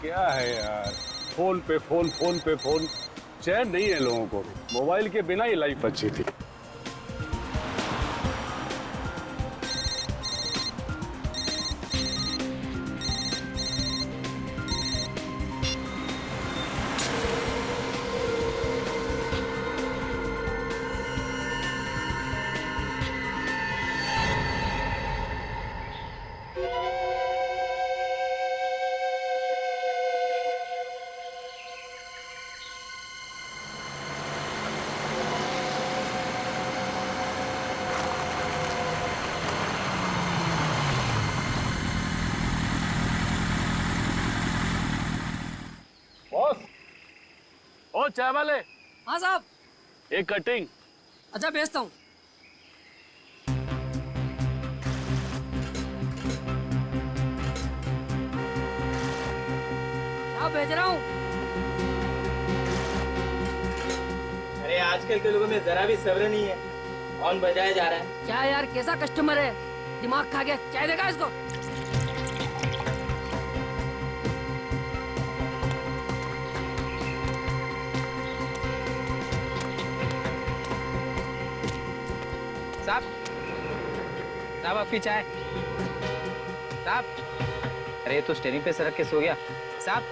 क्या है यार, फोन पे फोन, फोन पे फोन, चैन नहीं है लोगों को। मोबाइल के बिना ही लाइफ अच्छी थी। बॉस, ओ चाय वाले, हाँ साहब। एक कटिंग। अच्छा भेजता हूँ। साहब भेज रहा हूँ। अरे आजकल के लोगों में जरा भी सब्र नहीं है, कौन बजाया जा रहा है। क्या यार, कैसा कस्टमर है, दिमाग खा गया। चाय देगा इसको। साहब, साहब आपकी चाय। साहब, अरे तो स्टेरिंग पे सर रख के सो गया। साहब,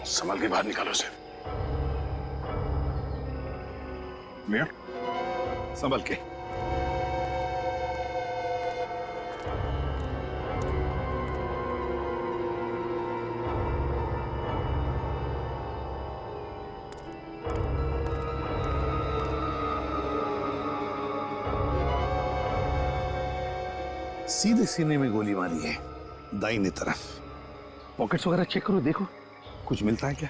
संभल के बाहर निकालो उसे। मियां, संभल के। सीधे सीने में गोली मारी है, दाहिने तरफ। पॉकेट्स वगैरह चेक करो, देखो कुछ मिलता है क्या।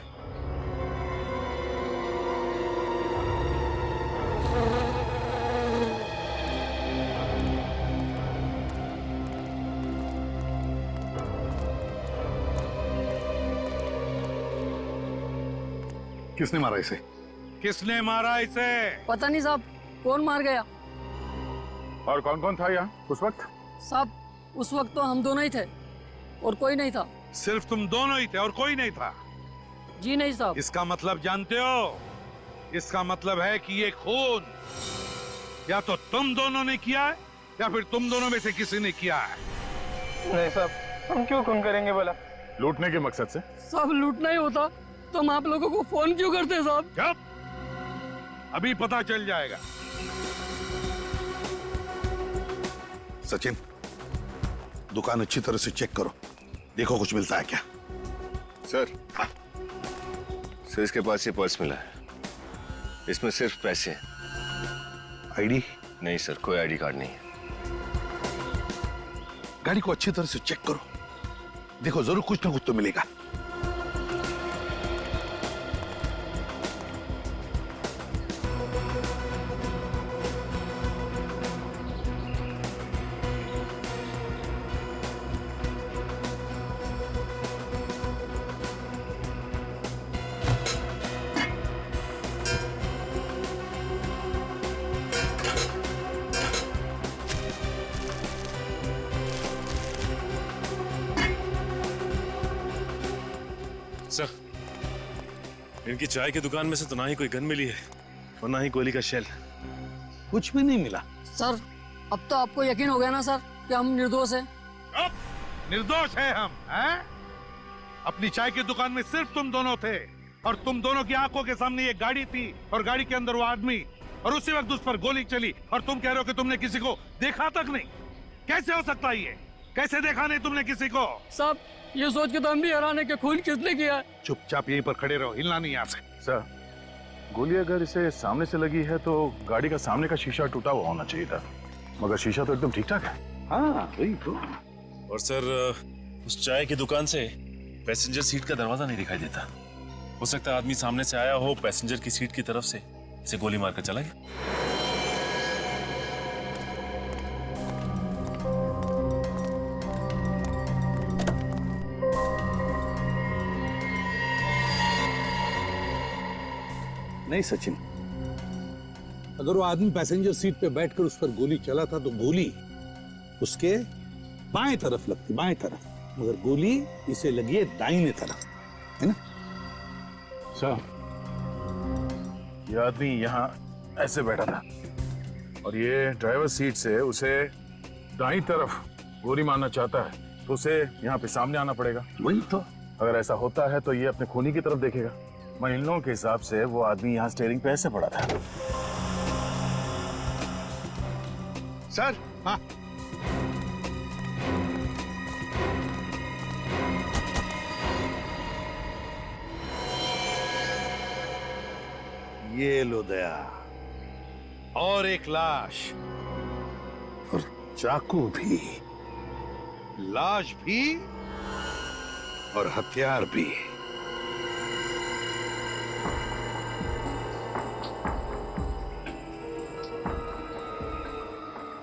किसने मारा इसे? किसने मारा इसे? पता नहीं साहब, कौन मार गया। और कौन कौन था यहाँ उस वक्त? साहब उस वक्त तो हम दोनों ही थे और कोई नहीं था। सिर्फ तुम दोनों ही थे और कोई नहीं था? जी नहीं साहब। इसका मतलब जानते हो? इसका मतलब है कि ये खून या तो तुम दोनों ने किया है या फिर तुम दोनों में से किसी ने किया है। नहीं साहब, हम क्यों खून करेंगे बोला। लूटने के मकसद से? साहब लूटना ही होता तो हम आप लोगों को फोन क्यों करते साहब। कब? अभी पता चल जाएगा। सचिन, दुकान अच्छी तरह से चेक करो, देखो कुछ मिलता है क्या। सर, सर इसके पास ये पर्स मिला है, इसमें सिर्फ पैसे हैं। आईडी? नहीं सर, कोई आईडी कार्ड नहीं है। गाड़ी को अच्छी तरह से चेक करो, देखो जरूर कुछ ना कुछ तो मिलेगा। सर, इनकी चाय की दुकान में से तो ना ही कोई गन मिली है और ना ही गोली का शेल। कुछ भी नहीं मिला। सर अब तो आपको यकीन हो गया ना सर कि हम निर्दोष हैं। अब निर्दोष है हम, हैं? अपनी चाय की दुकान में सिर्फ तुम दोनों थे और तुम दोनों की आंखों के सामने ये गाड़ी थी और गाड़ी के अंदर वो आदमी, और उसी वक्त उस पर गोली चली और तुम कह रहे हो कि तुमने किसी को देखा तक नहीं। कैसे हो सकता है ये? कैसे देखा नहीं तुमने किसी को? साहब ये सोच के तो हम भी हैरान है कि खून किसने किया है। चुपचाप यहीं पर खड़े रहो, हिलना नहीं यहाँ से। सर, गोली अगर इसे सामने से लगी है तो गाड़ी का सामने का शीशा टूटा हुआ होना चाहिए था, मगर शीशा तो एकदम ठीक ठाक है। हाँ वही तो। और सर, उस चाय की दुकान से पैसेंजर सीट का दरवाजा नहीं दिखाई देता। हो सकता है आदमी सामने से आया हो, पैसेंजर की सीट की तरफ से इसे गोली मारकर चला गया। नहीं सचिन, अगर वो आदमी पैसेंजर सीट पे बैठकर उस पर गोली चला था तो गोली उसके बाएं तरफ लगती, बाएं तरफ, मगर गोली इसे लगी है दाहिने तरफ, है ना? सर, ये आदमी यहाँ ऐसे बैठा था और ये ड्राइवर सीट से उसे दाईं तरफ गोली मारना चाहता है तो उसे यहाँ पे सामने आना पड़ेगा। वही तो। अगर ऐसा होता है तो ये अपने खूनी की तरफ देखेगा। मैं इन लोगों के हिसाब से वो आदमी यहाँ स्टीयरिंग पे ऐसे पड़ा था। सर, हाँ, ये लो दया, और एक लाश, और चाकू भी, लाश भी और हथियार भी।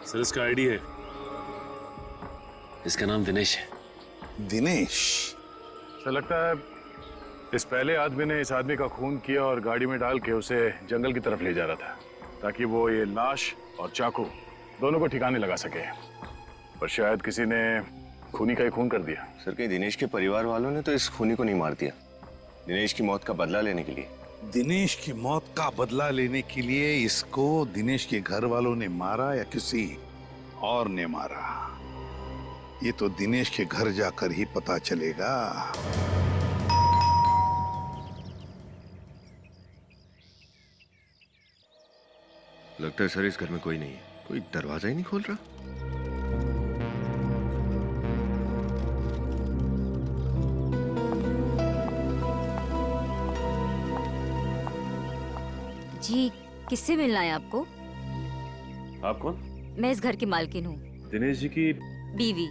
सर इसका आईडी है, इसका नाम दिनेश है। दिनेश? ऐसा लगता है इस पहले आदमी ने इस आदमी का खून किया और गाड़ी में डाल के उसे जंगल की तरफ ले जा रहा था ताकि वो ये लाश और चाकू दोनों को ठिकाने लगा सके, पर शायद किसी ने खूनी का ही खून कर दिया। सर कहीं दिनेश के परिवार वालों ने तो इस खूनी को नहीं मार दिया, दिनेश की मौत का बदला लेने के लिए? दिनेश की मौत का बदला लेने के लिए इसको दिनेश के घर वालों ने मारा या किसी और ने मारा, ये तो दिनेश के घर जाकर ही पता चलेगा। लगता है सर इस घर में कोई नहीं है, कोई दरवाजा ही नहीं खोल रहा। जी, किससे मिलना है आपको? आप कौन? मैं इस घर की मालकिन हूँ, दिनेश जी की बीवी,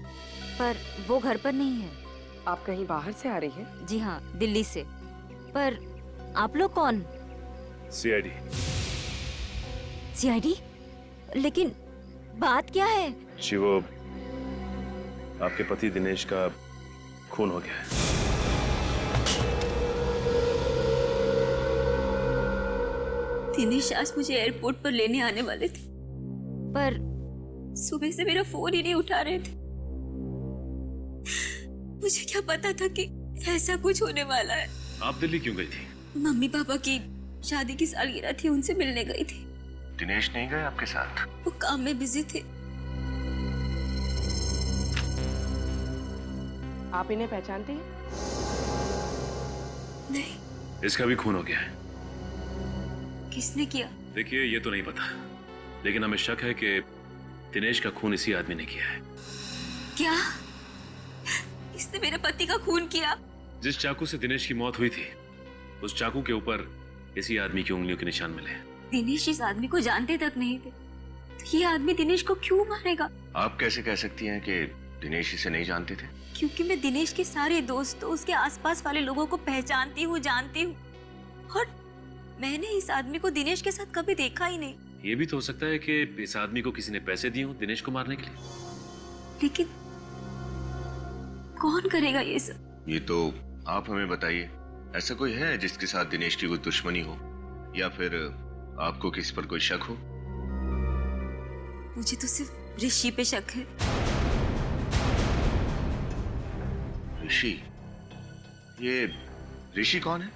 पर वो घर पर नहीं है। आप कहीं बाहर से आ रही हैं? जी हाँ, दिल्ली से। पर आप लोग कौन? सीआईडी। सीआईडी? लेकिन बात क्या है? जी वो आपके पति दिनेश का खून हो गया है। दिनेश आज मुझे एयरपोर्ट पर लेने आने वाले थे, पर सुबह से मेरा फोन ही नहीं उठा रहे थे। मुझे क्या पता था कि ऐसा कुछ होने वाला है। आप दिल्ली क्यों गई थी? मम्मी पापा की शादी की सालगिरह थी, उनसे मिलने गई थी। दिनेश नहीं गए आपके साथ? वो काम में बिजी थे। आप इन्हें पहचानती हैं? नहीं। इसका भी खून हो गया है। किसने किया? देखिए ये तो नहीं पता, लेकिन हमें शक है कि दिनेश का खून इसी आदमी ने किया है। क्या? इसने मेरे पति का खून किया? जिस चाकू से दिनेश की मौत हुई थी, उस चाकू के ऊपर इसी आदमी की उंगलियों के निशान मिले। दिनेश इस आदमी को जानते तक नहीं थे, तो ये आदमी दिनेश को क्यों मारेगा? आप कैसे कह सकती हैं कि दिनेश इसे नहीं जानते थे? क्योंकि मैं दिनेश के सारे दोस्तों, उसके आसपास वाले लोगों को पहचानती हूँ, जानती हूँ, और मैंने इस आदमी को दिनेश के साथ कभी देखा ही नहीं। ये भी तो हो सकता है कि इस आदमी को किसी ने पैसे दिए हों दिनेश को मारने के लिए। लेकिन कौन करेगा ये सब? ये तो आप हमें बताइए, ऐसा कोई है जिसके साथ दिनेश की कोई दुश्मनी हो, या फिर आपको किसी पर कोई शक हो? मुझे तो सिर्फ ऋषि पे शक है। ऋषि? ये ऋषि कौन है?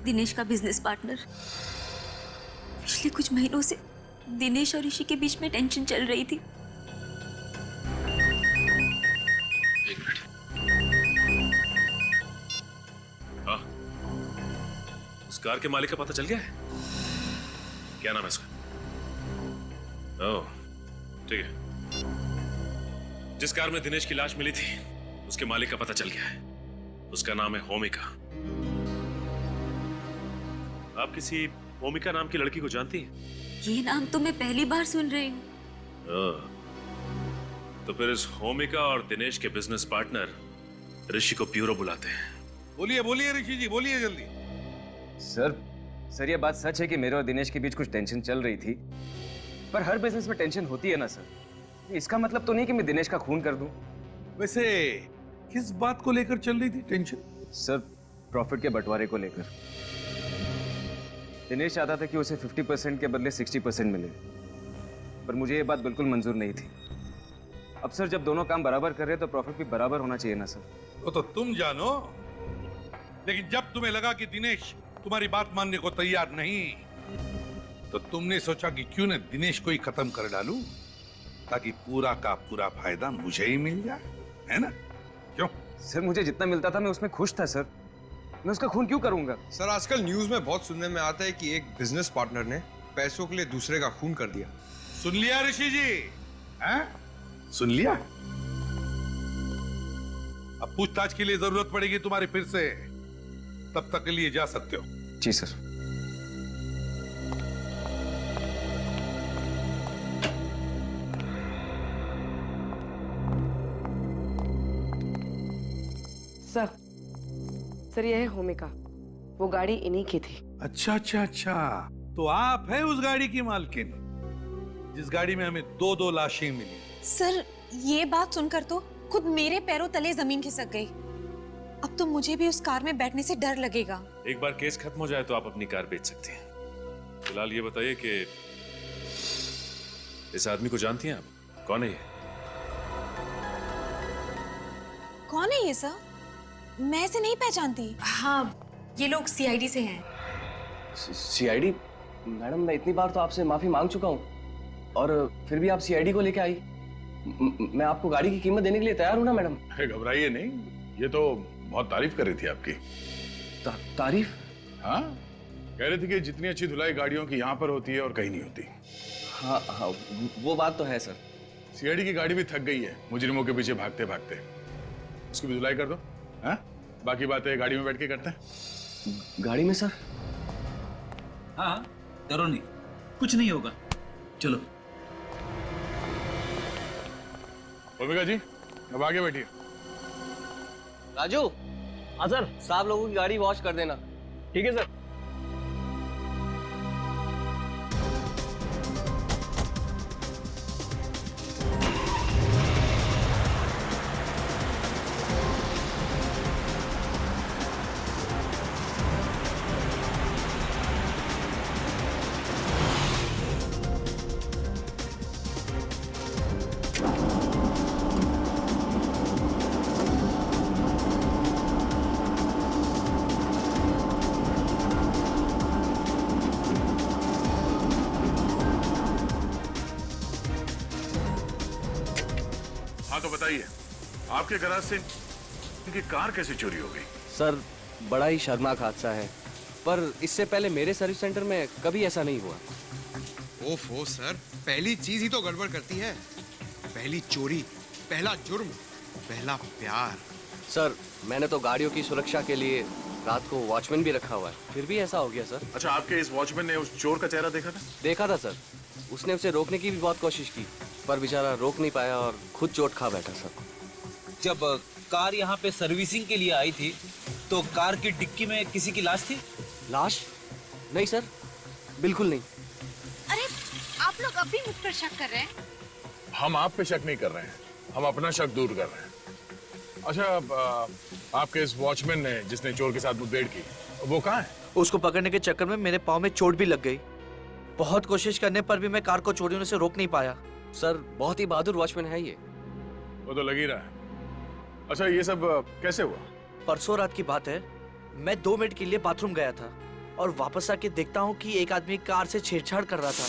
दिनेश का बिजनेस पार्टनर। पिछले कुछ महीनों से दिनेश और ऋषि के बीच में टेंशन चल रही थी। एक मिनट। हाँ, उस कार के मालिक का पता चल गया है? क्या नाम है उसका? ओह, ठीक है। जिस कार में दिनेश की लाश मिली थी, उसके मालिक का पता चल गया है। उसका नाम है होमिका। आप किसी होमिका नाम की लड़की को जानती हैं? ये नाम तो मैं पहली बार सुन रही हूँ। तो फिर इस होमिका और दिनेश के बिजनेस पार्टनर ऋषि को प्यूरो बुलाते हैं। बोलिए बोलिए ऋषि जी, बोलिए जल्दी। सर ये बात सच है कि मेरे और दिनेश के बीच कुछ टेंशन चल रही थी, पर हर बिजनेस में टेंशन होती है ना सर। इसका मतलब तो नहीं कि मैं दिनेश का खून कर दूं। वैसे किस बात को लेकर चल रही थी टेंशन? सर प्रॉफिट के बंटवारे को लेकर। दिनेश चाहता था कि उसे 50% के बदले 60% मिले, पर मुझे ये बात बिल्कुल मंजूर नहीं थी। अब सर, जब दोनों काम बराबर कर रहे हैं तो प्रॉफिट भी बराबर होना चाहिए ना सर। वो तो तुम जानो, लेकिन जब तुम्हें लगा कि दिनेश तुम्हारी बात मानने को तैयार नहीं, तो तुमने सोचा कि क्यों न दिनेश को ही खत्म कर डालूं, ताकि पूरा का पूरा फायदा मुझे ही मिल जाए, है ना? क्यों? सर, मुझे जितना मिलता था मैं उसमें खुश था सर। मैं उसका खून क्यों करूंगा? सर, आजकल न्यूज में बहुत सुनने में आता है कि एक बिजनेस पार्टनर ने पैसों के लिए दूसरे का खून कर दिया। सुन लिया ऋषि जी? हैं? सुन लिया? अब पूछताछ के लिए जरूरत पड़ेगी तुम्हारी फिर से, तब तक के लिए जा सकते हो। जी सर। सर यह है होमिका, वो गाड़ी इन्हीं की थी। अच्छा अच्छा अच्छा, तो आप है उस गाड़ी की मालकिन जिस गाड़ी में हमें 2-2 लाशें मिली। सर, ये बात सुनकर तो खुद मेरे पैरों तले जमीन खिसक गई। अब तो मुझे भी उस कार में बैठने से डर लगेगा। एक बार केस खत्म हो जाए तो आप अपनी कार बेच सकती हैं। फिलहाल ये बताइए कि इस आदमी को जानती हैं आप? कौन है ये? कौन है ये सर? मैं इसे नहीं पहचानती। हाँ, ये लोग सीआईडी से हैं। सीआईडी? मैडम, मैं इतनी बार तो आपसे माफी मांग चुका हूँ और फिर भी आप सीआईडी को लेके आई। मैं आपको गाड़ी की कीमत देने के लिए तैयार हूँ ना मैडम। घबराइए नहीं, ये तो बहुत तारीफ कर रही थी आपकी। तारीफ? हाँ, कह रही थी कि जितनी अच्छी धुलाई गाड़ियों की यहाँ पर होती है और कहीं नहीं होती। हाँ हाँ, वो बात तो है सर। सीआईडी की गाड़ी भी थक गई है मुजरिमों के पीछे भागते भागते। उसकी भी धुलाई कर दो। हाँ, बाकी बातें गाड़ी में बैठ के करते हैं। गाड़ी में सर? हाँ, डरो नहीं, कुछ नहीं होगा, चलो। भूमिका जी, अब आगे बैठिए। राजू। हाँ सर। साहब लोगों की गाड़ी वॉश कर देना। ठीक है सर। हाँ तो बताइए, आपके गैराज से इनकी कार कैसे चोरी हो गई? सर, बड़ा ही शर्मनाक हादसा है, पर इससे पहले मेरे सर्विस सेंटर में कभी ऐसा नहीं हुआ। ओफो सर, पहली चीज ही तो गड़बड़ करती है। पहली चोरी, पहला जुर्म, पहला प्यार। सर, मैंने तो गाड़ियों की सुरक्षा के लिए रात को वॉचमैन भी रखा हुआ है, फिर भी ऐसा हो गया सर। अच्छा, आपके इस वॉचमैन ने उस चोर का चेहरा देखा था? देखा था सर। उसने उसे रोकने की भी बहुत कोशिश की, पर बेचारा रोक नहीं पाया और खुद चोट खा बैठा सर। जब कार यहाँ पे सर्विसिंग के लिए आई थी, तो कार की डिक्की में किसी की लाश थी? लाश? नहीं सर, बिल्कुल नहीं। अरे, आप लोग अब भी मुझ पर शक कर रहे हैं? हम आप पे शक नहीं कर रहे हैं, हम अपना शक दूर कर रहे हैं। अच्छा, आपके इस वॉचमैन ने जिसने चोर के साथ मुठभेड़ की, वो कहाँ है? उसको पकड़ने के चक्कर में मेरे पाँव में चोट भी लग गई। बहुत कोशिश करने पर भी मैं कार को चोरी होने से रोक नहीं पाया। सर, बहुत ही बहादुर वॉचमैन है ये। वो तो लग ही रहा है। अच्छा, ये सब कैसे हुआ? परसों रात की बात है, मैं 2 मिनट के लिए बाथरूम गया था और वापस आके देखता हूँ कि एक आदमी कार से छेड़छाड़ कर रहा था।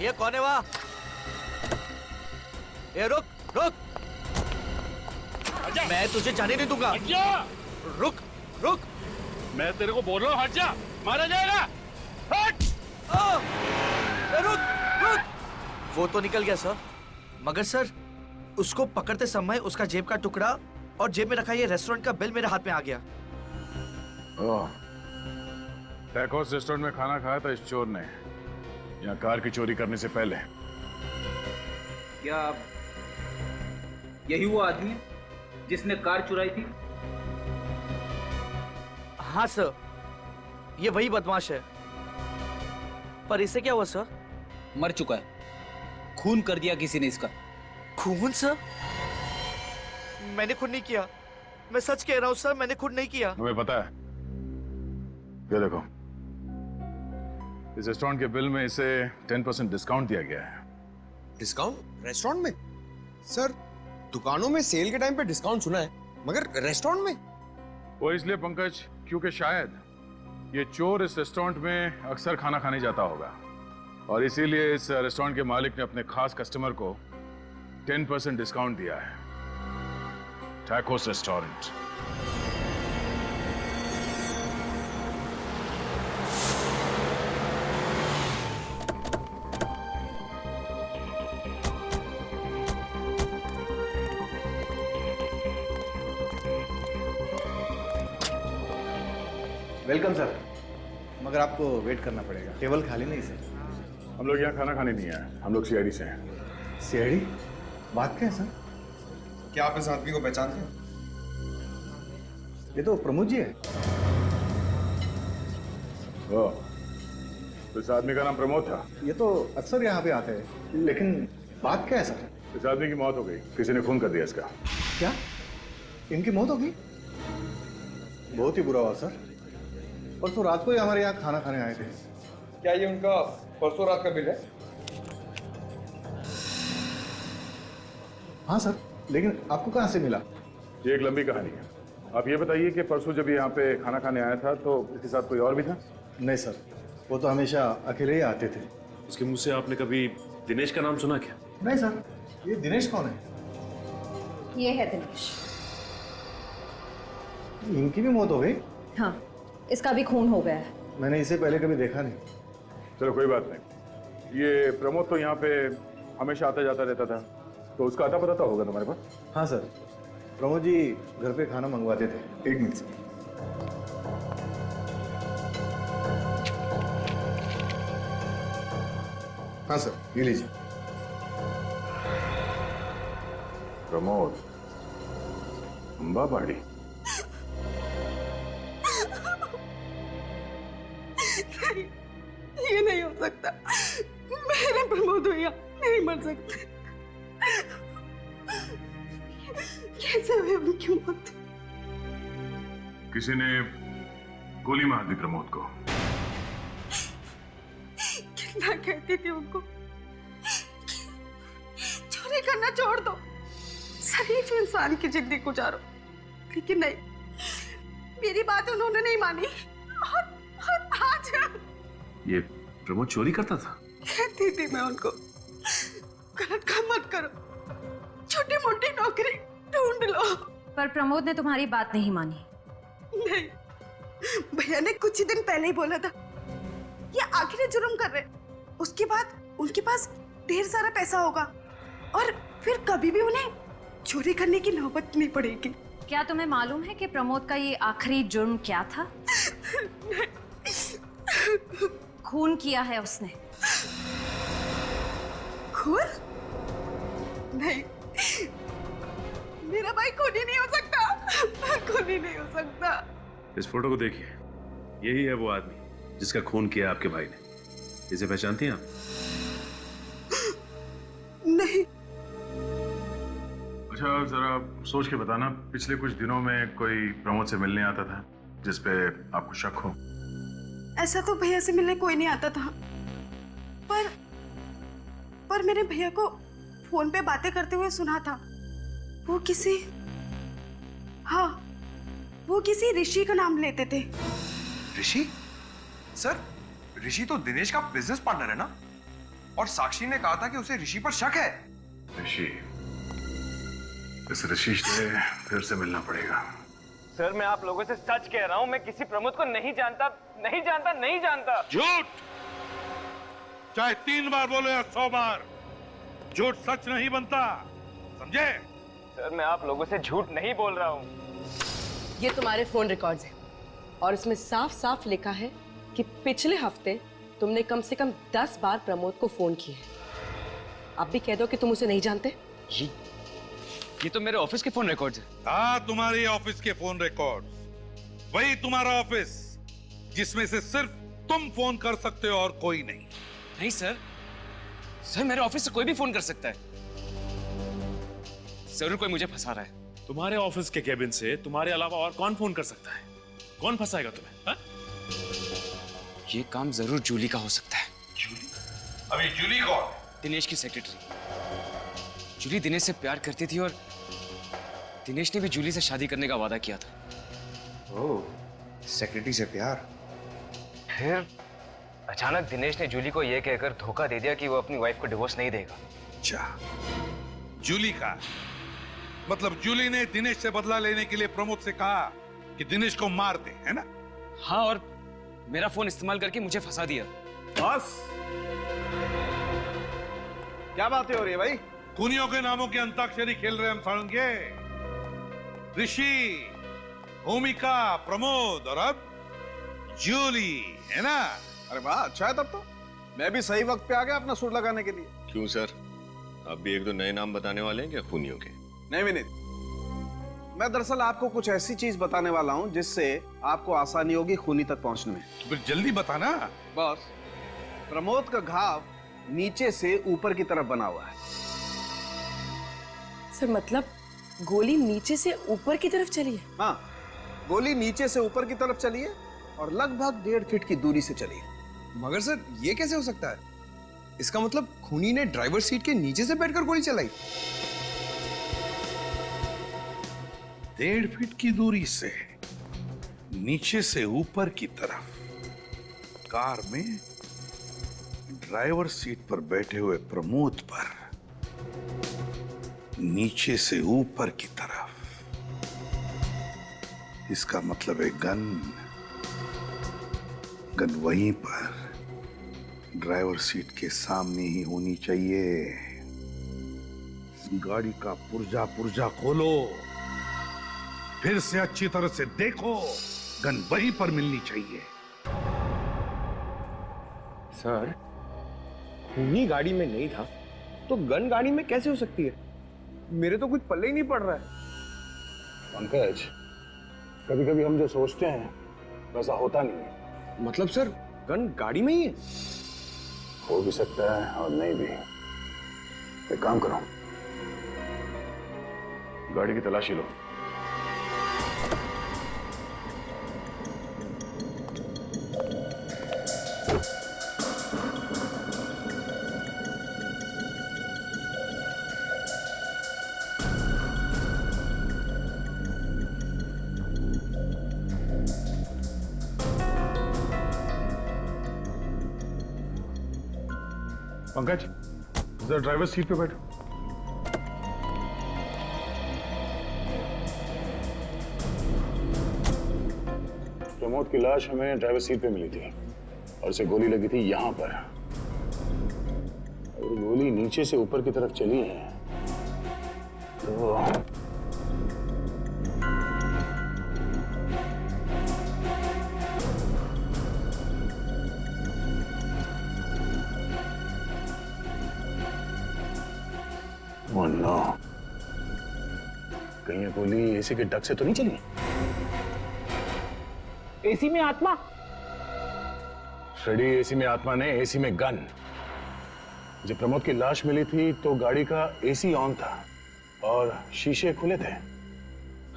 ये कौन है वहाँ? ये रुक रुक, मैं तुझे जाने नहीं दूंगा। रुक रुक, मैं तेरे को बोल रहा हूँ, हट जा, मारा जाएगा। हट! रुक रुक। वो तो निकल गया सर, मगर सर उसको पकड़ते समय उसका जेब का टुकड़ा और जेब में रखा ये रेस्टोरेंट का बिल मेरे हाथ में आ गया। टैकोस रेस्टोरेंट में खाना खाया था इस चोर ने, यहाँ कार की चोरी करने से पहले। क्या यही वो आदमी है जिसने कार चुराई थी? हाँ सर, ये वही बदमाश है। पर इससे क्या हुआ सर? मर चुका है, खून कर दिया किसी ने इसका। खून सर? मैंने खून नहीं किया। मैं सच कह रहा हूँ सर, मैंने खुद नहीं किया। हमें पता है। ये देखो, इस रेस्टोरेंट के बिल में इसे 10% डिस्काउंट दिया गया है। डिस्काउंट रेस्टोरेंट में? सर, दुकानों में सेल के टाइम पे डिस्काउंट सुना है, मगर रेस्टोरेंट में? वो इसलिए पंकज, क्योंकि शायद ये चोर इस रेस्टोरेंट में अक्सर खाना खाने जाता होगा और इसीलिए इस रेस्टोरेंट के मालिक ने अपने खास कस्टमर को 10% डिस्काउंट दिया है। Tacos restaurant. वेलकम सर, मगर आपको वेट करना पड़ेगा, टेबल खाली नहीं सर। हम लोग यहाँ खाना खाने नहीं आए, हम लोग सीआईडी से हैं। सीआईडी? बात क्या है सर? क्या आप इस आदमी को पहचानते हैं? ये तो प्रमोद जी है। ओ, तो इस आदमी का नाम प्रमोद था? ये तो अक्सर यहाँ पे आते हैं, लेकिन बात क्या है सर? इस आदमी की मौत हो गई, किसी ने खून कर दिया इसका। क्या? इनकी मौत हो गई? बहुत ही बुरा हुआ सर। परसों रात को ही हमारे यहाँ खाना खाने आए थे। क्या ये उनका परसों रात का बिल है? हाँ सर, लेकिन आपको कहाँ से मिला? ये एक लंबी कहानी है। आप ये बताइए कि परसों जब यहाँ पे खाना खाने आया था तो इसके साथ कोई और भी था? नहीं सर, वो तो हमेशा अकेले ही आते थे। उसके मुंह से आपने कभी दिनेश का नाम सुना क्या? नहीं सर, ये दिनेश कौन है? ये है दिनेश। इनकी भी मौत हो गई? हाँ, इसका भी खून हो गया है। मैंने इसे पहले कभी देखा नहीं। चलो कोई बात नहीं। ये प्रमोद तो यहाँ पे हमेशा आता जाता रहता था, तो उसका आता पता तो होगा तुम्हारे पास? हाँ सर, प्रमोद जी घर पे खाना मंगवाते थे। एक मिनट सर। हाँ सर, ये लीजिए। प्रमोद, अंबा बाड़ी। ये नहीं हो सकता। मेरे प्रमोद भैया नहीं मर सकते। कैसे हुई उनकी मौत? किसी ने गोली मार दी प्रमोद को। कितना कहती थी उनको चोरी करना छोड़ दो, शरीफ इंसान की जिंदगी गुजारो, लेकिन नहीं, मेरी बात उन्होंने नहीं मानी। और आज ये प्रमोद चोरी करता था? कहती थी मैं उनको, गलत काम मत करो, छोटी मोटी नौकरी ढूंढ लो। पर प्रमोद ने तुम्हारी बात नहीं मानी। नहीं, भैया ने कुछ ही दिन पहले ही बोला था ये आखिरी जुर्म कर रहे, उसके बाद उनके पास ढेर सारा पैसा होगा और फिर कभी भी उन्हें चोरी करने की नौबत नहीं पड़ेगी। क्या तुम्हें मालूम है कि प्रमोद का ये आखिरी जुर्म क्या था? खून किया है उसने। खून? नहीं, मेरा भाई खूनी नहीं हो सकता, खूनी नहीं हो सकता। इस फोटो को देखिए, यही है वो आदमी जिसका खून किया आपके भाई ने। इसे पहचानती हैं आप? नहीं। अच्छा जरा सोच के बताना, पिछले कुछ दिनों में कोई प्रमोद से मिलने आता था जिसपे आपको शक हो? ऐसा तो भैया से मिलने कोई नहीं आता था, पर मैंने भैया को फोन पे बातें करते हुए सुना था। वो किसी ऋषि का नाम लेते थे। ऋषि? सर, ऋषि तो दिनेश का बिजनेस पार्टनर है ना? और साक्षी ने कहा था कि उसे ऋषि पर शक है। ऋषि, इस ऋषि से फिर से मिलना पड़ेगा। सर, मैं आप लोगों से सच कह रहा हूँ, मैं किसी प्रमोद को नहीं जानता, नहीं जानता, नहीं जानता। झूठ! चाहे 3 बार बोलो या 100 बार, झूठ सच नहीं बनता, समझे? सर, मैं आप लोगों से झूठ नहीं बोल रहा हूँ। ये तुम्हारे फोन रिकॉर्ड्स हैं और इसमें साफ साफ लिखा है कि पिछले हफ्ते तुमने कम से कम 10 बार प्रमोद को फोन किए। आप भी कह दो कि तुम उसे नहीं जानते। ये तो मेरे ऑफिस के फोन रिकॉर्ड्स हैं। हाँ, तुम्हारी ऑफिस के फोन रिकॉर्ड्स। वही तुम्हारा ऑफिस जिसमें से सिर्फ तुम फोन कर सकते हो और कोई नहीं। नहीं सर, सर मेरे ऑफिस से कोई भी फोन कर सकता है। जरूर कोई मुझे फंसा रहा है। तुम्हारे ऑफिस के केबिन से तुम्हारे अलावा और कौन फोन कर सकता है? कौन फंसाएगा तुम्हें? हा? ये काम जरूर जूली का हो सकता है। जूली? अभी जूली कौन? दिनेश की सेक्रेटरी। जूली दिनेश से प्यार करती थी और दिनेश ने भी जूली से शादी करने का वादा किया था। ओह, सेक्रेटरी से प्यार। फिर अचानक दिनेश ने जूली को यह कहकर धोखा दे दिया कि वो अपनी वाइफ को डिवोर्स नहीं देगा। अच्छा, जूली का मतलब जूली ने दिनेश से बदला लेने के लिए प्रमोद से कहा कि दिनेश को मार दे, है ना? हाँ, और मेरा फोन इस्तेमाल करके मुझे फंसा दिया। बस क्या बातें हो रही है भाई? खूनियों के नामों की अंताक्षरी खेल रहे हम सारंगे। ऋषि, भूमिका, प्रमोद और अब जूली, है ना? अरे वाह, अच्छा है तब तो। मैं भी सही वक्त पे आ गया अपना सुर लगाने के लिए। क्यों सर, आप भी एक दो नए नाम बताने वाले हैं क्या खूनियों के? नहीं विनीत, मैं दरअसल आपको कुछ ऐसी चीज बताने वाला हूँ जिससे आपको आसानी होगी खूनी तक पहुंचने में। तो फिर जल्दी बताना। बॉस, प्रमोद का घाव नीचे से ऊपर की तरफ बना हुआ है। सर मतलब गोली नीचे से ऊपर की तरफ चली है? हाँ, गोली नीचे से ऊपर की तरफ चली है और लगभग 1.5 फीट की दूरी से चली है। मगर सर, ये कैसे हो सकता है? इसका मतलब खूनी ने ड्राइवर सीट के नीचे से बैठकर गोली चलाई। 1.5 फीट की दूरी से नीचे से ऊपर की तरफ कार में ड्राइवर सीट पर बैठे हुए प्रमोद पर नीचे से ऊपर की तरफ। इसका मतलब है गन वहीं पर ड्राइवर सीट के सामने ही होनी चाहिए। गाड़ी का पुर्जा खोलो, फिर से अच्छी तरह से देखो, गन वहीं पर मिलनी चाहिए। सर, खूनी गाड़ी में नहीं था तो गन गाड़ी में कैसे हो सकती है? मेरे तो कुछ पल्ले ही नहीं पड़ रहा है। पंकज, कभी कभी हम जो सोचते हैं वैसा होता नहीं है। मतलब सर, गन गाड़ी में ही है? हो भी सकता है और नहीं भी। एक काम करो, गाड़ी की तलाशी लो। पंकज, जरा ड्राइवर सीट पे बैठो। प्रमोद की लाश हमें ड्राइवर सीट पे मिली थी और उसे गोली लगी थी यहां पर। अगर गोली नीचे से ऊपर की तरफ चली है तो Oh no. कहीं ये गोली एसी के डक से तो नहीं चली? एसी में आत्मा? फ्रेडी, एसी में आत्मा नहीं, एसी में गन। जब प्रमोद की लाश मिली थी तो गाड़ी का एसी ऑन था और शीशे खुले थे।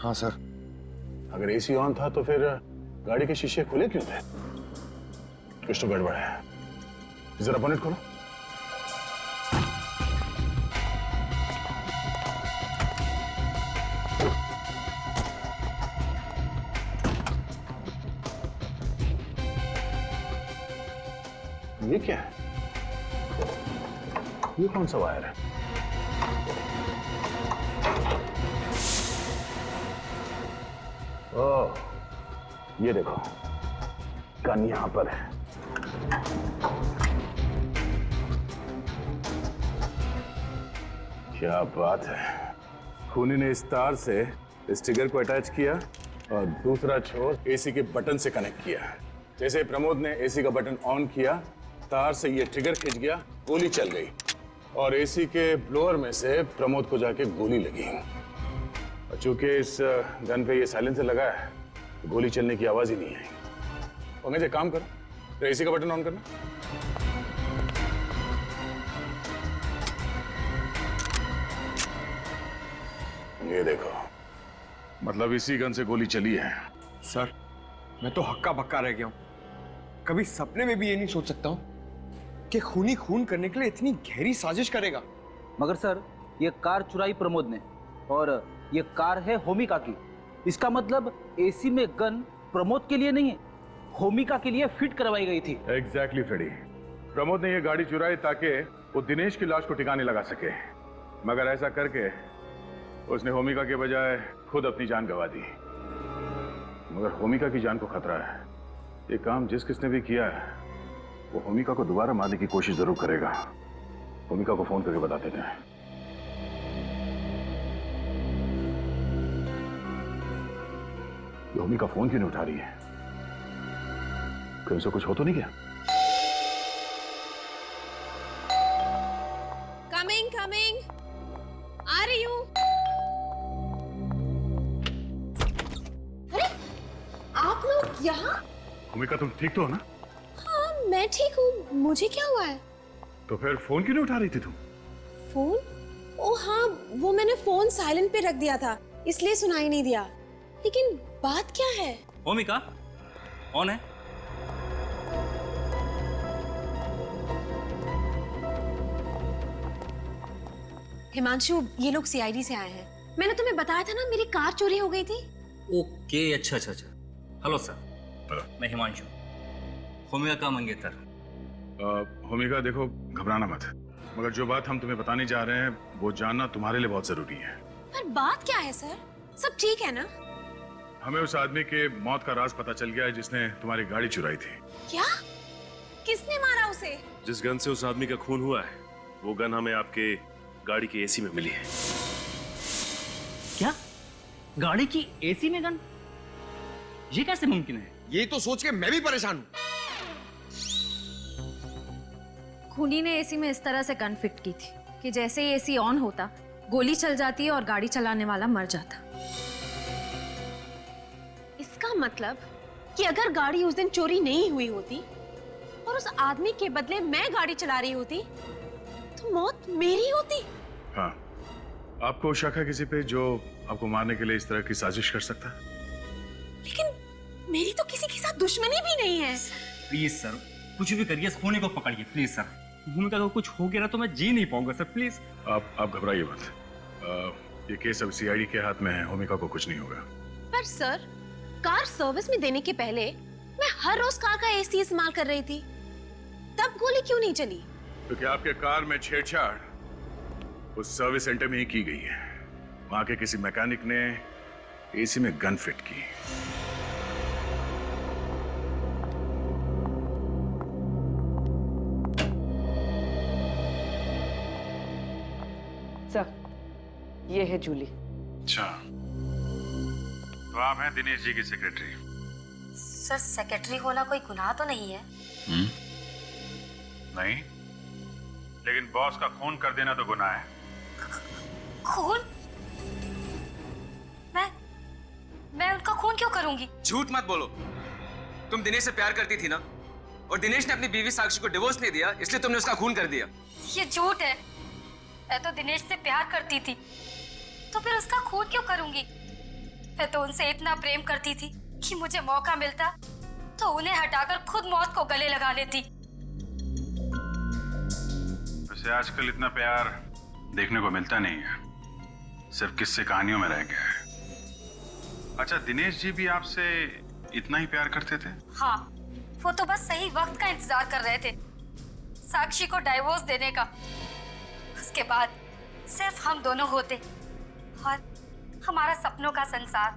हाँ सर। अगर एसी ऑन था तो फिर गाड़ी के शीशे खुले क्यों थे? कुछ तो गड़बड़ है। जरा बोनेट खोलो। ये क्या है? ये कौन सा वायर है? ओह, ये देखो, गन यहां पर है। क्या बात है। खूनी ने इस तार से इस ट्रिगर को अटैच किया और दूसरा छोर एसी के बटन से कनेक्ट किया। जैसे प्रमोद ने एसी का बटन ऑन किया, तार से ये ट्रिगर खिंच गया, गोली चल गई और एसी के ब्लोअर में से प्रमोद को जाके गोली लगी। और चूंकि इस गन पे ये साइलेंसर लगा है, तो गोली चलने की आवाज ही नहीं आई। पंकज, एक काम करो, तो एसी का बटन ऑन करना। ये देखो, मतलब इसी गन से गोली चली है? सर, मैं तो हक्का बक्का रह गया हूं। कभी सपने में भी ये नहीं सोच सकता हूं कि खूनी खून करने के लिए इतनी गहरी साजिश करेगा। मगर सर, ये कार चुराई प्रमोद ने और ये कार है होमिका की। इसका मतलब एसी में गन प्रमोद के लिए नहीं है, होमिका के लिए फिट करवाई गई थी। Exactly Freddy. प्रमोद ने ये गाड़ी चुराई ताकि वो दिनेश की लाश को ठिकाने लगा सके, मगर ऐसा करके उसने होमिका के बजाय खुद अपनी जान गंवा दी। मगर होमिका की जान को खतरा है। ये काम जिस किसने भी किया है वो होमिका को दोबारा मारने की कोशिश जरूर करेगा। होमिका को फोन करके बता देते हैं। होमिका फोन क्यों नहीं उठा रही है? कहीं उसे कुछ हो तो नहीं गया? कमिंग कमिंग, आ रही हूँ। अरे आप लोग यहाँ? होमिका तुम ठीक तो हो ना? हाँ मैं ठीक हूँ, मुझे क्या हुआ है? तो फिर फोन क्यों नहीं उठा रही थी तुम? फोन? ओ हाँ, वो मैंने फोन साइलेंट पे रख दिया था, इसलिए सुनाई नहीं दिया। लेकिन बात क्या है? होमिका कौन है? हिमांशु, ये लोग सीआईडी से आए हैं। मैंने तुम्हें बताया था ना मेरी कार चोरी हो गई थी। ओके, अच्छा अच्छा अच्छा। हेलो सर, मैं हिमांशु, होमिका का मंगेतर। होमिका देखो, घबराना मत, मगर जो बात हम तुम्हें बताने जा रहे हैं वो जानना तुम्हारे लिए बहुत जरूरी है। पर बात क्या है सर? सब ठीक है ना? हमें उस आदमी के मौत का राज पता चल गया है जिसने तुम्हारी गाड़ी चुराई थी। क्या? किसने मारा उसे? जिस गन से उस आदमी का खून हुआ है वो गन हमें आपके गाड़ी की एसी में मिली है। क्या? गाड़ी की एसी में गन? ये कैसे मुमकिन है? ये तो सोच के मैं भी परेशान हूं। खूनी ने एसी में इस तरह से गन फिट की थी कि जैसे ही एसी ऑन होता गोली चल जाती है और गाड़ी चलाने वाला मर जाता। इसका मतलब कि अगर गाड़ी उस दिन चोरी नहीं हुई होती और उस आदमी के बदले मैं गाड़ी चला रही होती तो मौत मेरी होती। हाँ, आपको शक है किसी पे जो आपको मारने के लिए इस तरह की साजिश कर सकता है? लेकिन मेरी तो किसी के साथ दुश्मनी भी नहीं है। प्लीज सर, कुछ भी करिए, इस खूनी को पकड़िए प्लीज सर। भूमिका को कुछ हो गया तो मैं जी नहीं पाऊंगा सर, प्लीज। आप घबराइए मत। ये केस अब सीआईडी के हाथ में है, होमिका को कुछ नहीं होगा। पर सर, कार सर्विस में देने के पहले मैं हर रोज कार का एसी इस्तेमाल कर रही थी, तब गोली क्यों नहीं चली? क्योंकि आपके कार में छेड़छाड़ उस सर्विस सेंटर में ही की गई है। वहां के किसी मैकेनिक ने एसी में गन फिट की। सर, ये है जूली। अच्छा, तो आप हैं दिनेश जी की सेक्रेटरी? सर, सेक्रेटरी होना कोई गुनाह तो नहीं है? नहीं, लेकिन बॉस का खून कर देना तो गुनाह है। खून? मैं उनका खून क्यों करूंगी? झूठ मत बोलो। तुम दिनेश से प्यार करती थी ना, और दिनेश ने अपनी बीवी साक्षी को डिवोर्स नहीं दिया, इसलिए तुमने उसका खून कर दिया। ये झूठ है। मैं तो दिनेश से प्यार करती थी, तो फिर उसका खून क्यों करूंगी? मैं तो उनसे इतना प्रेम करती थी कि मुझे मौका मिलता तो उन्हें हटाकर खुद मौत को गले लगा लेती। वैसे आजकल इतना प्यार देखने को मिलता नहीं है, सिर्फ किस्से कहानियों में रह गया है। अच्छा, दिनेश जी भी आपसे इतना ही प्यार करते थे? हाँ, वो तो बस सही वक्त का इंतजार कर रहे थे, साक्षी को डाइवोर्स देने का। उसके बाद सिर्फ हम दोनों होते और हमारा सपनों का संसार।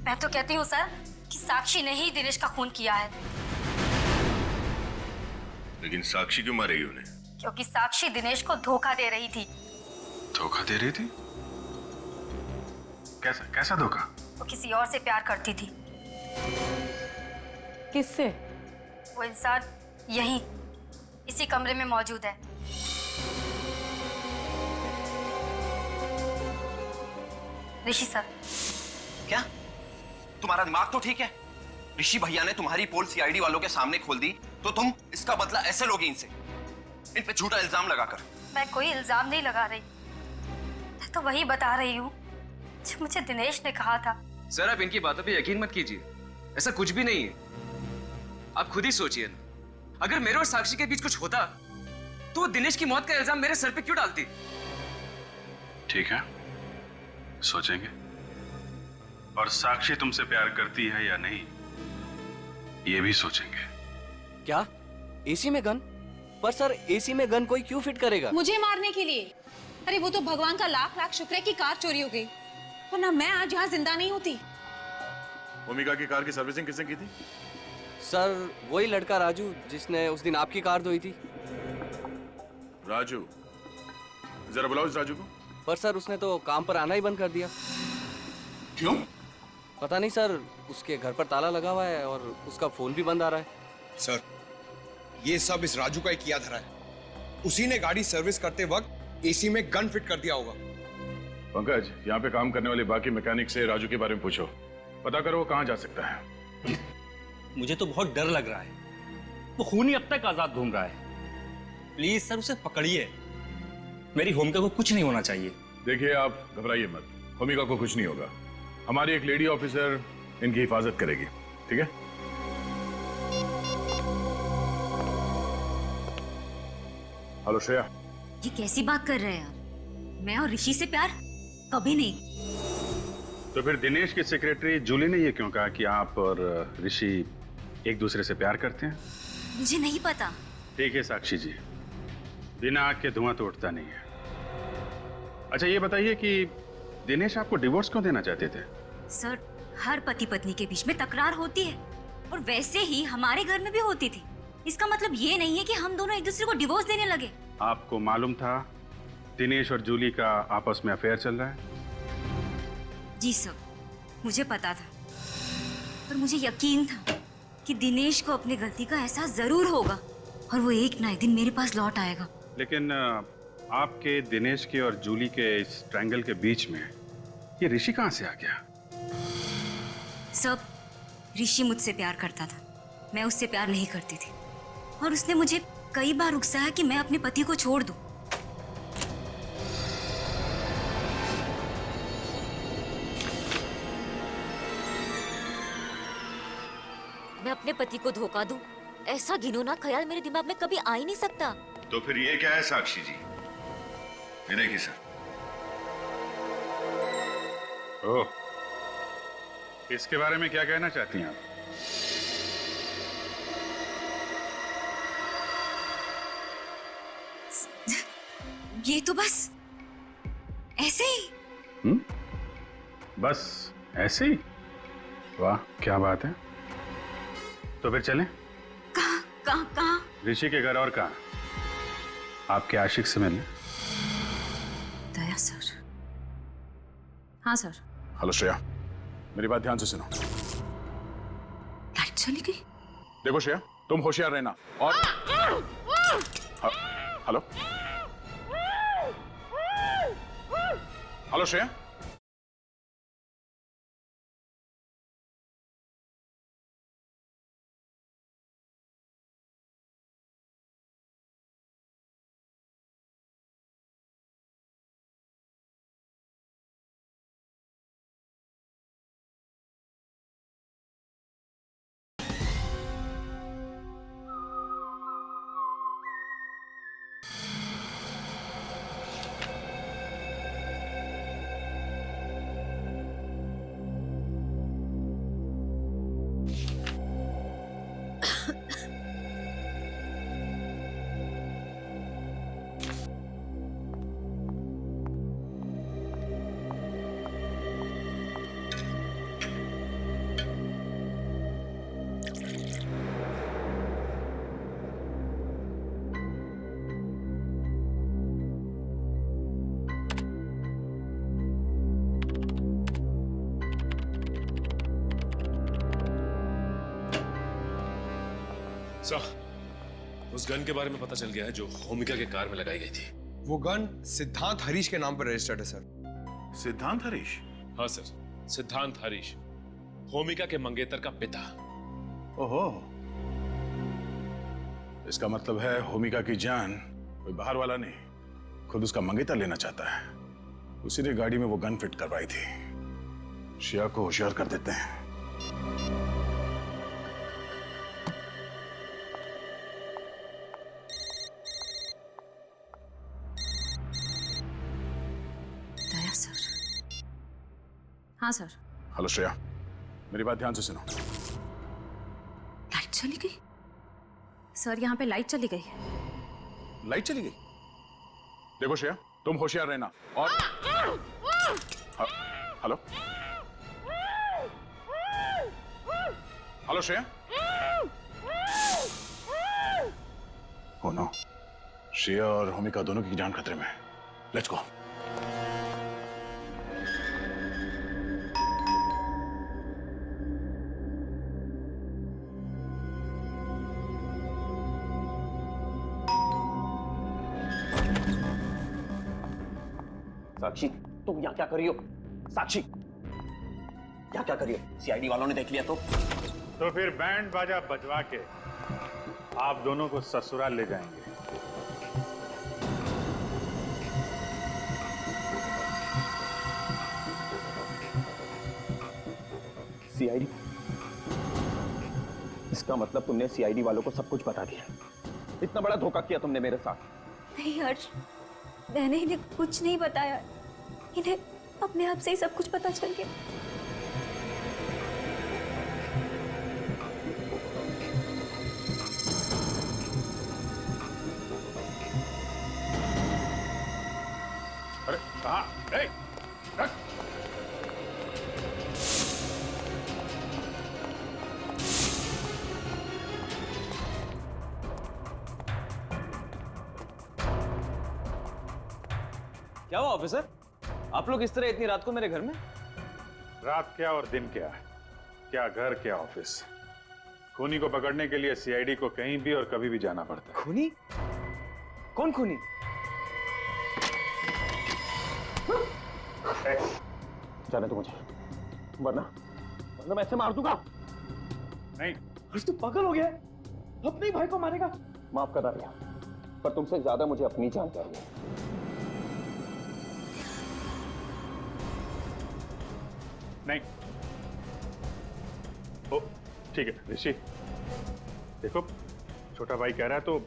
मैं तो कहती हूँ सर कि साक्षी ने ही दिनेश का खून किया है। लेकिन साक्षी क्यों मारेगी उन्हें? क्योंकि साक्षी दिनेश को धोखा दे रही थी। धोखा दे रही थी? कैसा धोखा? वो किसी और से प्यार करती थी। किससे? वो इंसान यहीं इसी कमरे में मौजूद है। ऋषि सर। क्या? तुम्हारा दिमाग तो ठीक है? ऋषि भैया ने तुम्हारी पोल सीआईडी वालों के सामने खोल दी, तो तुम इसका बदला ऐसे लोगे इनसे, इन पे झूठा इल्जाम लगाकर। मैं कोई इल्जाम नहीं लगा रही, मैं तो वही बता रही हूँ जो मुझे दिनेश ने कहा था। सर आप इनकी बातों पे यकीन मत कीजिए, ऐसा कुछ भी नहीं है। आप खुद ही सोचिए ना, अगर मेरे और साक्षी के बीच कुछ होता तो वो दिनेश की मौत का इल्जाम मेरे सर पे क्यों डालती? ठीक है, सोचेंगे। और साक्षी तुमसे प्यार करती है या नहीं, ये भी सोचेंगे। क्या एसी में गन? पर सर एसी में गन कोई क्यों फिट करेगा? मुझे मारने के लिए। अरे वो तो भगवान का लाख लाख शुक्र है कि कार चोरी हो गई, वरना मैं आज यहाँ जिंदा नहीं होती। भूमिका की कार की सर्विसिंग किसने की थी? सर वही लड़का राजू जिसने उस दिन आपकी कार धोई थी। राजू? जरा बुलाओ इस राजू को। पर सर उसने तो काम पर आना ही बंद कर दिया। क्यों? पता नहीं सर, उसके घर पर ताला लगा हुआ है और उसका फोन भी बंद आ रहा है। सर ये सब इस राजू का ही किया धरा है। उसी ने गाड़ी सर्विस करते वक्त एसी में गन फिट कर दिया होगा। पंकज, यहाँ पे काम करने वाले बाकी मैकेनिक से राजू के बारे में पूछो, पता करो वो कहाँ जा सकता है। मुझे तो बहुत डर लग रहा है, वो खूनी अब तक आजाद घूम रहा है। प्लीज सर उसे पकड़िए, मेरी होमिका को कुछ नहीं होना चाहिए। देखिए आप घबराइए मत, होमिका को कुछ नहीं होगा। हमारी एक लेडी ऑफिसर इनकी हिफाजत करेगी, ठीक है? हेलो श्रेया। ये कैसी बात कर रहे हैं यार? मैं और ऋषि से प्यार कभी नहीं। तो फिर दिनेश की सेक्रेटरी जूली ने ये क्यों कहा कि आप और ऋषि एक दूसरे से प्यार करते हैं? मुझे नहीं पता। ठीक है साक्षी जी, बिना आग के धुआं तो उठता नहीं है। अच्छा ये बताइए कि दिनेश आपको डिवोर्स क्यों देना चाहते थे? सर, हर पति पत्नी के बीच में तकरार होती है, और वैसे ही हमारे घर में भी होती थी। इसका मतलब ये नहीं है कि हम दोनों एक दूसरे को डिवोर्स देने लगे। आपको मालूम था दिनेश और जूली का आपस में अफेयर चल रहा है? जी सर, मुझे पता था, पर मुझे यकीन था कि दिनेश को अपनी गलती का एहसास जरूर होगा और वो एक ना एक दिन मेरे पास लौट आएगा। लेकिन आपके, दिनेश के और जूली के इस ट्रायंगल के बीच में ये ऋषि कहाँ से आ गया? सब, ऋषि मुझसे प्यार करता था, मैं उससे प्यार नहीं करती थी, और उसने मुझे कई बार उकसाया कि मैं अपने पति को छोड़ दूं। मैं अपने पति को धोखा दूं, ऐसा घिनौना ख्याल मेरे दिमाग में कभी आ ही नहीं सकता। तो फिर ये क्या है साक्षी जी? ये देखिए सर। ओह, इसके बारे में क्या कहना चाहती हैं आप? ये तो बस ऐसे ही। बस ऐसे ही? वाह क्या बात है। तो फिर चलें? कहाँ? ऋषि के घर और कहाँ? आपके आशिक से मिलने। दया सर। हाँ सर। हेलो श्रेया, मेरी बात ध्यान से सुनो। लाइट चली गई। देखो श्रेया, तुम होशियार रहना। और हेलो हेलो श्रेया। उस गन के बारे में पता चल गया है जो होमिका के कार में लगाई गई थी। वो गन सिद्धांत हरीश के नाम पर रजिस्टर्ड है सर। सिद्धांत हरीश? हाँ सर, सिद्धांत हरीश, होमिका के मंगेतर का पिता। ओहो, इसका मतलब है होमिका की जान कोई बाहर वाला नहीं, खुद उसका मंगेतर लेना चाहता है। उसी ने गाड़ी में वो गन फिट करवाई थी। श्रेया को होशियार कर देते हैं। दया सर। हाँ सर। हेलो श्रेया, मेरी बात ध्यान से सुनो। लाइट चली गई सर, यहाँ पे लाइट चली गई। लाइट चली गई? देखो श्रेया, तुम होशियार रहना। और hello hello Shreya. Oh no, Shreya और होमिका दोनों की जान खतरे में है। Let's go. साक्षी, तुम यहाँ क्या कर रही हो? साक्षी, यहाँ क्या कर रही हो? सीआईडी वालों ने देख लिया तो फिर बैंड बाजा बजवा के आप दोनों को ससुराल ले जाएंगे। सीआईडी? इसका मतलब तुमने सीआईडी वालों को सब कुछ बता दिया। इतना बड़ा धोखा किया तुमने मेरे साथ। नहीं हर्ष, मैंने इन्हें कुछ नहीं बताया। इन्हें अपने आप से ही सब कुछ पता चल गया। अरे कहाँ? रख। क्या हुआ ऑफिसर? आप लोग इस तरह इतनी रात को मेरे घर में? रात क्या और दिन क्या, क्या घर क्या ऑफिस। खूनी को पकड़ने के लिए सीआईडी को कहीं भी और कभी भी जाना पड़ता है। खूनी? कौन खूनी? जाने दो मुझे, वरना मैं ऐसे मार दूंगा। नहीं, आज तू पागल हो गया है? अपने भाई को मारेगा? माफ कर रहा, पर तुमसे ज्यादा मुझे अपनी जान चाहिए। नहीं। ओ, ठीक है ऋषि, देखो छोटा भाई कह रहा है तो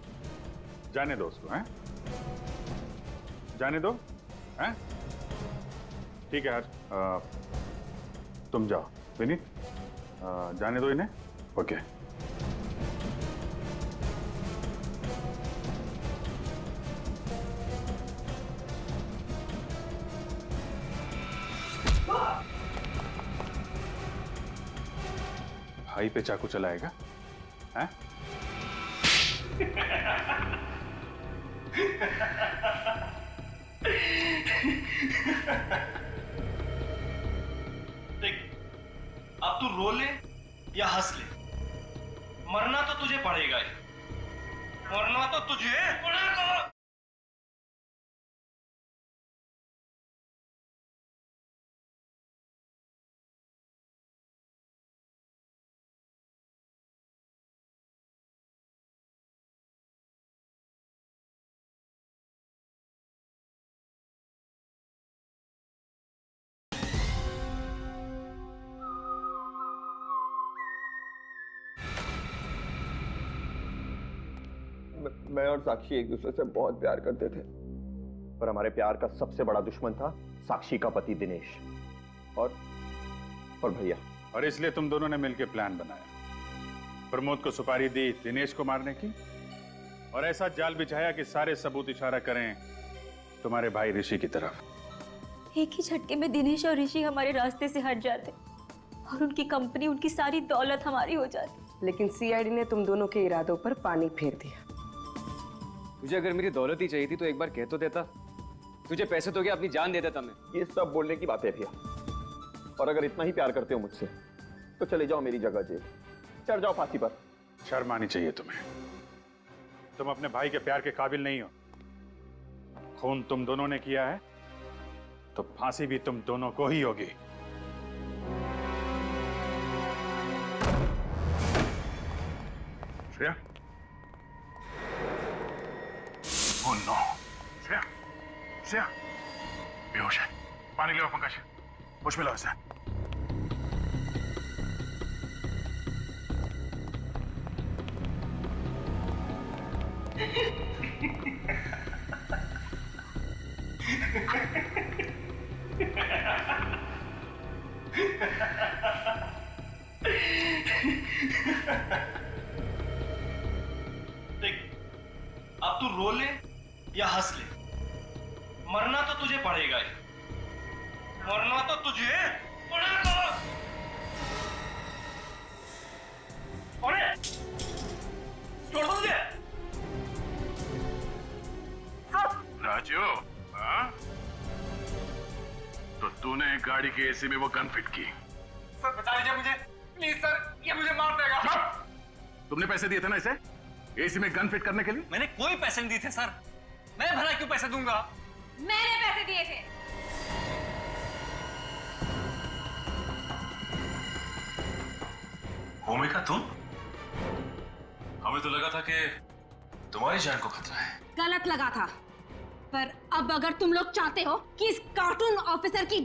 जाने दो उसको, हैं? जाने दो, हैं? ठीक है यार, तुम जाओ विनीत, जाने दो इन्हें। ओके। भाई पे चाकू चलाएगा, हैं? देख, अब तू रो ले या हंस ले, मरना तो तुझे पड़ेगा ही। मरना तो तुझे पड़ेगा। मैं और साक्षी एक दूसरे से बहुत प्यार करते थे, पर हमारे प्यार का सबसे बड़ा दुश्मन था साक्षी का पति दिनेश और भैया। और इसलिए तुम दोनों ने मिलकर प्लान बनाया, प्रमोद को सुपारी दी दिनेश को मारने की, और ऐसा जाल बिछाया कि सारे सबूत इशारा करें तुम्हारे भाई ऋषि की तरफ। एक ही झटके में दिनेश और ऋषि हमारे रास्ते से हट जाते और उनकी कंपनी, उनकी सारी दौलत हमारी हो जाती। लेकिन सीआईडी ने तुम दोनों के इरादों पर पानी फेर दिया। तुझे अगर मेरी दौलत ही चाहिए थी तो एक बार कह तो देता। तुझे पैसे तो क्या, अपनी जान दे देता मैं। ये सब बोलने की बात है भैया, और अगर इतना ही प्यार करते हो मुझसे तो चले जाओ मेरी जगह जेल, चढ़ जाओ फांसी पर। शर्म आनी चाहिए तुम्हें, तुम अपने भाई के प्यार के काबिल नहीं हो। खून तुम दोनों ने किया है तो फांसी भी तुम दोनों को ही होगी। श्रेया, ओह नो, श्रेया, श्रेया बेहोश है। पानी ले आओ पंकज, कुछ मिला उसे। देख, अब तू रो ले या हंस ले, मरना तो तुझे पड़ेगा ही। मरना तो तुझे पड़ेगा। अरे छोड़ दो मुझे। राजू, हाँ? तो तूने गाड़ी के एसी में वो गन फिट की? सर बचा लीजिए मुझे, प्लीज सर, ये मुझे मार देगा। तुमने पैसे दिए थे ना इसे एसी में गन फिट करने के लिए? मैंने कोई पैसे नहीं दिए थे सर, मैं भला क्यों पैसे दूंगा? मैंने पैसे दिए थे। भूमिका तुम? हमें तो लगा था कि तुम्हारी जान को खतरा है। गलत लगा था, पर अब अगर तुम लोग चाहते हो कि इस कार्टून ऑफिसर की